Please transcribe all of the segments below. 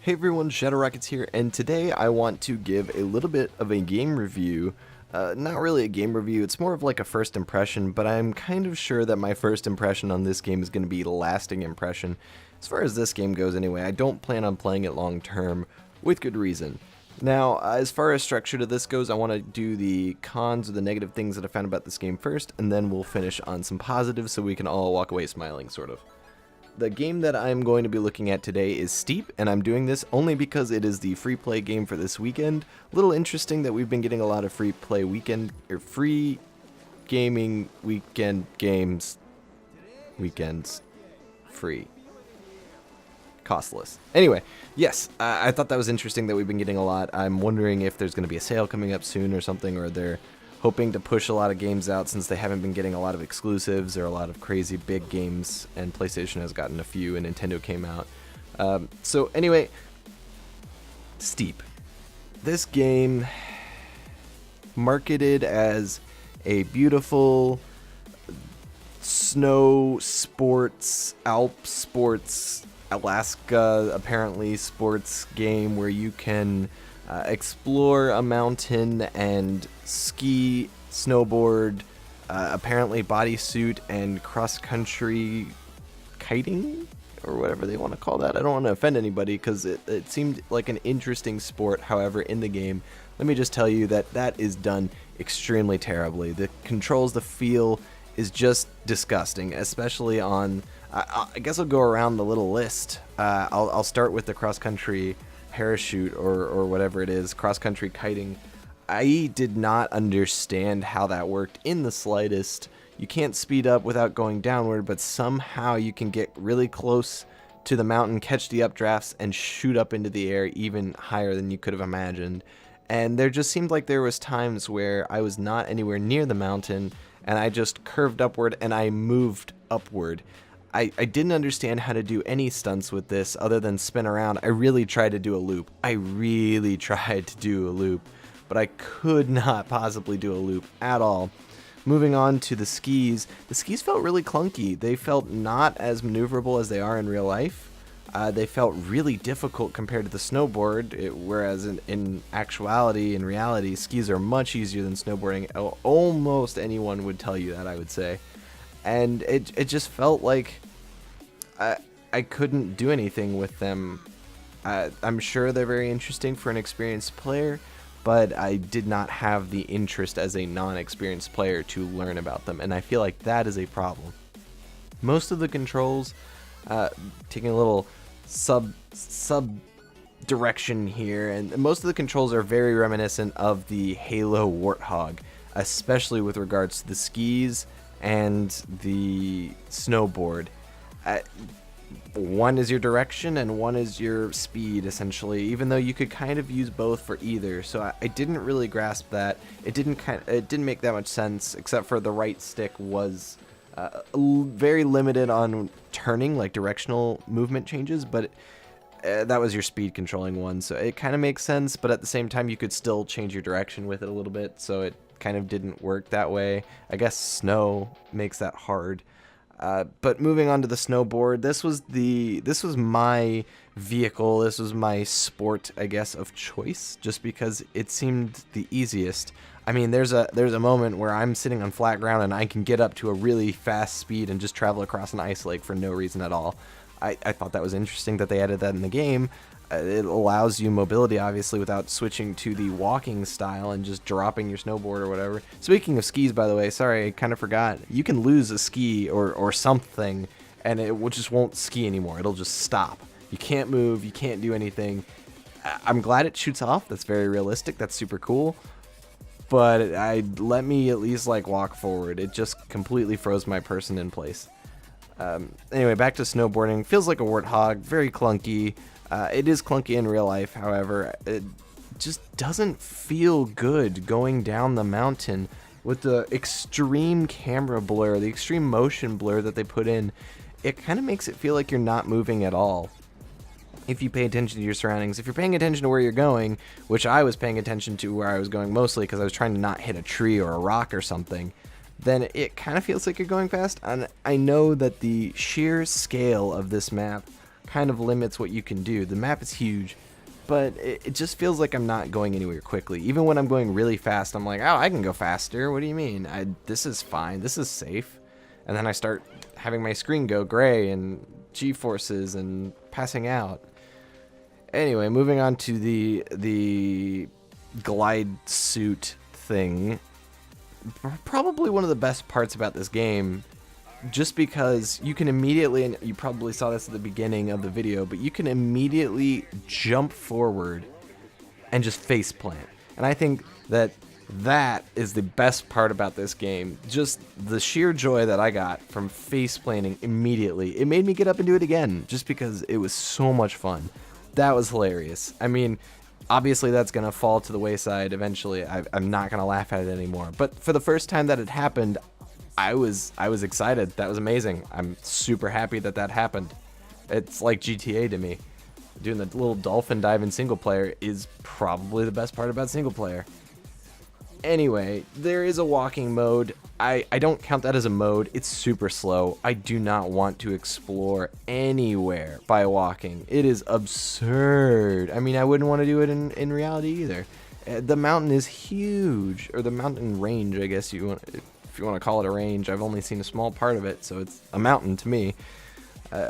Hey everyone, Shadow Rockets here, and today I want to give a little bit of a game review. Not really a game review, it's more of like a first impression, but I'm kind of sure that my first impression on this game is going to be a lasting impression. As far as this game goes anyway, I don't plan on playing it long term, with good reason. Now, as far as structure to this goes, I want to do the cons or the negative things that I found about this game first, and then we'll finish on some positives so we can all walk away smiling, sort of. The game that I'm going to be looking at today is Steep, and I'm doing this only because it is the free play game for this weekend. A little interesting that we've been getting a lot of free play weekend, or free gaming weekend games, weekends, free, costless. Anyway, yes, I thought that was interesting that we've been getting a lot. I'm wondering if there's going to be a sale coming up soon or something, or they're hoping to push a lot of games out since they haven't been getting a lot of exclusives or a lot of crazy big games, and PlayStation has gotten a few and Nintendo came out. So anyway, Steep. This game, marketed as a beautiful snow sports, Alp sports, Alaska apparently sports game where you can explore a mountain and ski, snowboard, apparently bodysuit, and cross-country kiting, or whatever they want to call that. I don't want to offend anybody because it seemed like an interesting sport. However, in the game, let me just tell you that that is done extremely terribly. The controls, the feel is just disgusting, especially on... I guess I'll go around the little list. I'll start with the cross-country parachute or whatever it is, cross-country kiting. I did not understand how that worked in the slightest. You can't speed up without going downward, but somehow you can get really close to the mountain, catch the updrafts, and shoot up into the air even higher than you could have imagined. And there just seemed like there was times where I was not anywhere near the mountain, and I just curved upward and I moved upward. I didn't understand how to do any stunts with this other than spin around. I really tried to do a loop. But I could not possibly do a loop at all. Moving on to the skis felt really clunky. They felt not as maneuverable as they are in real life. They felt really difficult compared to the snowboard, whereas in actuality, in reality, skis are much easier than snowboarding. Almost anyone would tell you that, I would say. And it just felt like I couldn't do anything with them. I'm sure they're very interesting for an experienced player, but I did not have the interest as a non-experienced player to learn about them, and I feel like that is a problem. Most of the controls, taking a little sub direction here, and most of the controls are very reminiscent of the Halo Warthog, especially with regards to the skis and the snowboard. One is your direction and one is your speed, essentially, even though you could kind of use both for either. So I didn't really grasp that. It didn't make that much sense, except for the right stick was very limited on turning, like directional movement changes, but that was your speed controlling one, so it kind of makes sense, but at the same time you could still change your direction with it a little bit, so it kind of didn't work that way. I guess snow makes that hard. But moving on to the snowboard, this was my vehicle, this was my sport, I guess, of choice, just because it seemed the easiest. I mean, there's a moment where I'm sitting on flat ground and I can get up to a really fast speed and just travel across an ice lake for no reason at all. I thought that was interesting that they added that in the game. It allows you mobility, obviously, without switching to the walking style and just dropping your snowboard or whatever. Speaking of skis, by the way, sorry, I kind of forgot. You can lose a ski or something, and it just won't ski anymore. It'll just stop. You can't move. You can't do anything. I'm glad it shoots off. That's very realistic. That's super cool. But let me at least walk forward. It just completely froze my person in place. Anyway, back to snowboarding. Feels like a Warthog. Very clunky. It is clunky in real life, however. It just doesn't feel good going down the mountain with the extreme camera blur, the extreme motion blur that they put in. It kind of makes it feel like you're not moving at all. If you pay attention to your surroundings, if you're paying attention to where you're going, which I was paying attention to where I was going mostly because I was trying to not hit a tree or a rock or something, then it kind of feels like you're going fast. And I know that the sheer scale of this map kind of limits what you can do. The map is huge, but it just feels like I'm not going anywhere quickly. Even when I'm going really fast, I'm like, oh, I can go faster. What do you mean? This is fine. This is safe. And then I start having my screen go gray and G-forces and passing out. Anyway, moving on to the glide suit thing. Probably one of the best parts about this game, just because you can immediately, and you probably saw this at the beginning of the video, but you can immediately jump forward and just face plant. And I think that is the best part about this game. Just the sheer joy that I got from face planting immediately. It made me get up and do it again, just because it was so much fun. That was hilarious. I mean, obviously that's going to fall to the wayside eventually. I'm not going to laugh at it anymore. But for the first time that it happened, I was excited. That was amazing. I'm super happy that happened. It's like GTA to me. Doing the little dolphin dive in single player is probably the best part about single player. Anyway, there is a walking mode. I don't count that as a mode. It's super slow. I do not want to explore anywhere by walking. It is absurd. I mean, I wouldn't want to do it in reality either. The mountain is huge, or the mountain range, I guess if you want to call it a range. I've only seen a small part of it, so it's a mountain to me,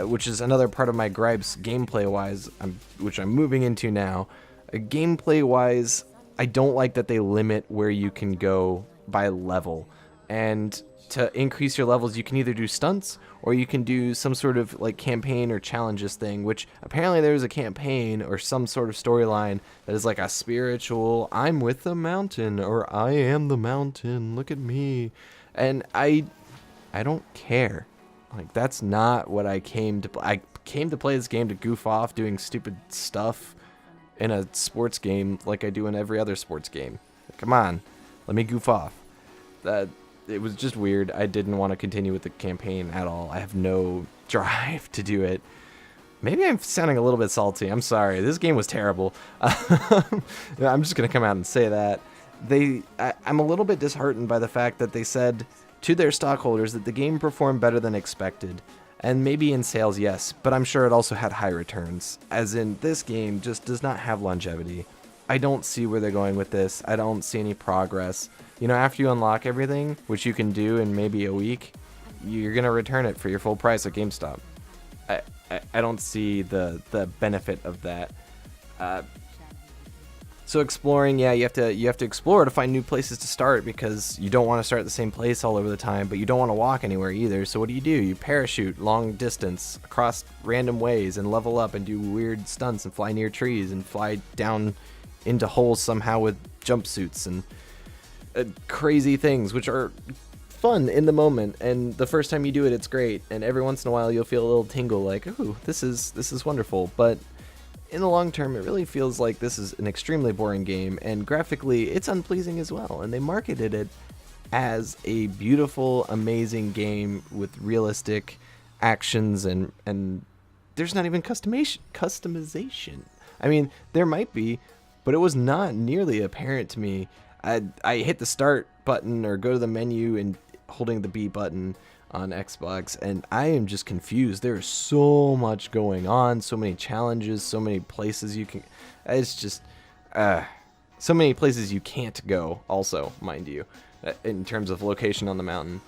which is another part of my gripes gameplay-wise, which I'm moving into now. Gameplay-wise, I don't like that they limit where you can go by level. And to increase your levels, you can either do stunts or you can do some sort of like campaign or challenges thing, which apparently there's a campaign or some sort of storyline that is like a spiritual, I'm with the mountain, or I am the mountain, look at me. And I don't care. Like, that's not what I came to play. I came to play this game to goof off doing stupid stuff in a sports game like I do in every other sports game. Come on, let me goof off. It was just weird. I didn't want to continue with the campaign at all. I have no drive to do it. Maybe I'm sounding a little bit salty. I'm sorry. This game was terrible. I'm just going to come out and say that. I'm a little bit disheartened by the fact that they said to their stockholders that the game performed better than expected. And maybe in sales, yes, but I'm sure it also had high returns. As in, this game just does not have longevity. I don't see where they're going with this. I don't see any progress. You know, after you unlock everything, which you can do in maybe a week, you're going to return it for your full price at GameStop. I don't see the benefit of that. So exploring, yeah, you have to explore to find new places to start, because you don't want to start at the same place all over the time, but you don't want to walk anywhere either. So what do? You parachute long distance across random ways and level up and do weird stunts and fly near trees and fly down into holes somehow with jumpsuits and crazy things, which are fun in the moment. And the first time you do it, it's great. And every once in a while, you'll feel a little tingle like, ooh, this is wonderful. But in the long term, it really feels like this is an extremely boring game, and graphically, it's unpleasing as well. And they marketed it as a beautiful, amazing game with realistic actions, and there's not even customization. I mean, there might be, but it was not nearly apparent to me. I hit the start button or go to the menu and holding the B button on Xbox, and I am just confused. There's so much going on, so many challenges, so many places you can, it's just so many places you can't go also, mind you, in terms of location on the mountain.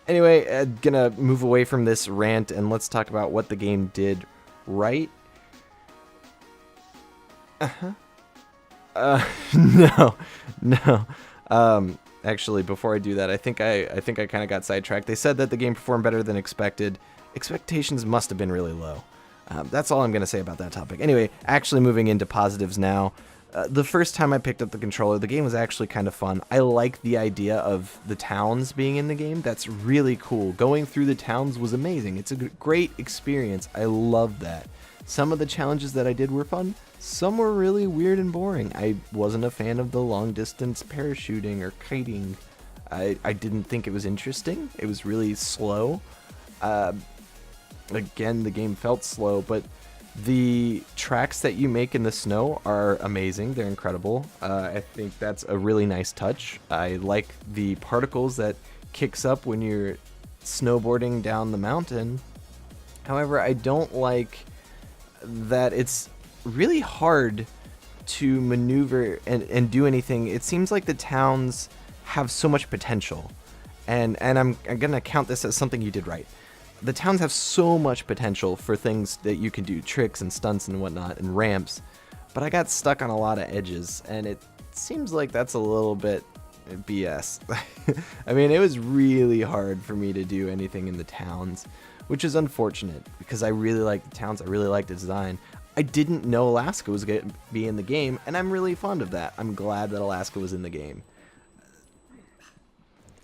Anyway, gonna move away from this rant and let's talk about what the game did right. No. Actually, before I do that, I think I kind of got sidetracked. They said that the game performed better than expected. Expectations must have been really low. That's all I'm going to say about that topic. Anyway, actually moving into positives now. The first time I picked up the controller, the game was actually kind of fun. I like the idea of the towns being in the game. That's really cool. Going through the towns was amazing. It's a great experience. I love that. Some of the challenges that I did were fun. Some were really weird and boring. I wasn't a fan of the long distance parachuting or kiting. I didn't think it was interesting. It was really slow. Again, the game felt slow, but the tracks that you make in the snow are amazing. They're incredible. I think that's a really nice touch. I like the particles that kicks up when you're snowboarding down the mountain. However, I don't like that it's really hard to maneuver and do anything. It seems like the towns have so much potential, and I'm gonna count this as something you did right. The towns have so much potential for things that you can do, tricks and stunts and whatnot, and ramps, but I got stuck on a lot of edges, and it seems like that's a little bit BS. I mean, it was really hard for me to do anything in the towns, which is unfortunate because I really like the towns, I really like the design. I didn't know Alaska was going to be in the game, and I'm really fond of that. I'm glad that Alaska was in the game.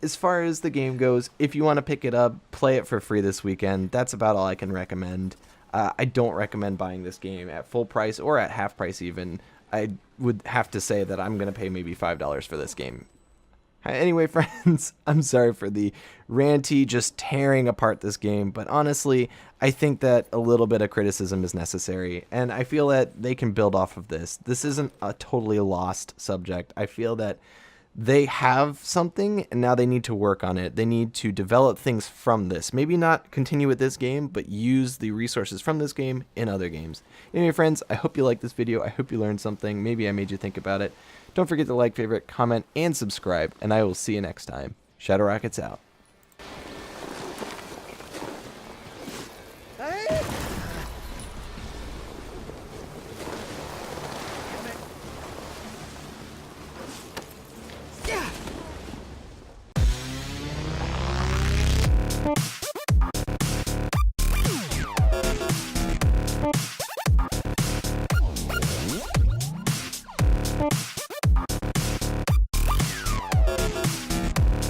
As far as the game goes, if you want to pick it up, play it for free this weekend. That's about all I can recommend. I don't recommend buying this game at full price or at half price even. I would have to say that I'm going to pay maybe $5 for this game. Anyway, friends, I'm sorry for the ranty, just tearing apart this game, but honestly, I think that a little bit of criticism is necessary, and I feel that they can build off of this. This isn't a totally lost subject. I feel that they have something, and now they need to work on it. They need to develop things from this. Maybe not continue with this game, but use the resources from this game in other games. Anyway, friends, I hope you liked this video. I hope you learned something. Maybe I made you think about it. Don't forget to like, favorite, comment, and subscribe, and I will see you next time. Shadow Rockets out.